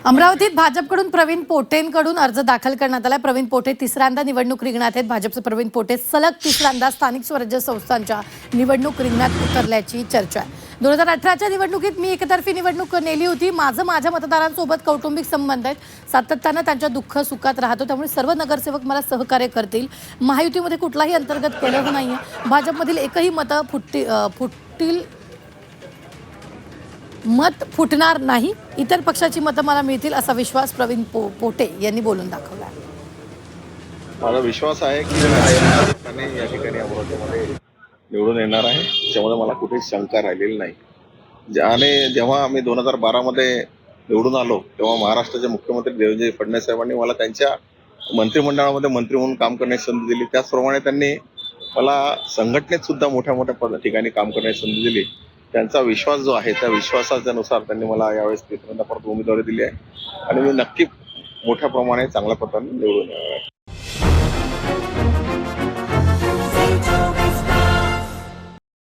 अमरावतीत भाजपकडून प्रवीण पोटेंकडून अर्ज दाखल करण्यात आला। प्रवीण पोटे तिसऱ्यांदा निवडणूक रिंगणात आहेत। भाजपचे प्रवीण पोटे सलग तिसऱ्यांदा स्थानिक स्वराज्य संस्थांच्या निवडणूक रिंगणात उतरल्याची चर्चा आहे। 2018च्या निवडणुकीत मी एकतर्फी निवडणूक नेली होती। माझ्या मतदारांसोबत कौटुंबिक संबंध आहेत। सातत्याने त्यांच्या दुःख सुखात राहतो, त्यामुळे सर्व नगरसेवक मला सहकार्य करतील। महायुतीमध्ये कुठलाही अंतर्गत कलह नाहीये। भाजपमधील एकही मत फुटणार नाही। इतर पक्षाची मतं मला मिळतील असा विश्वास प्रवीण पोटे यांनी बोलून दाखवला। माझा विश्वास आहे की या ठिकाणी अमरावतीमध्ये निवडून येणार आहे, त्यामुळे मला कुठेच शंका राहिलेली नाही। आणि जेव्हा आम्ही 2012 मध्ये निवडून आलो तेव्हा महाराष्ट्राचे मुख्यमंत्री देवेंद्र फडणवीस साहेबांनी मला त्यांच्या मंत्रिमंडळामध्ये मंत्री म्हणून काम करण्याची संधी दिली। त्याचप्रमाणे त्यांनी मला संघटनेत सुद्धा मोठ्या ठिकाणी काम करण्याची संधी दिली। त्यांचा विश्वास जो आहे त्या विश्वासानुसार त्यांनी मला यावेळेस तिसऱ्यांदा परत उमेदवारी दिली आहे आणि मी नक्की मोठ्या प्रमाणात चांगल्या पद्धतीने निवडून येणार आहे।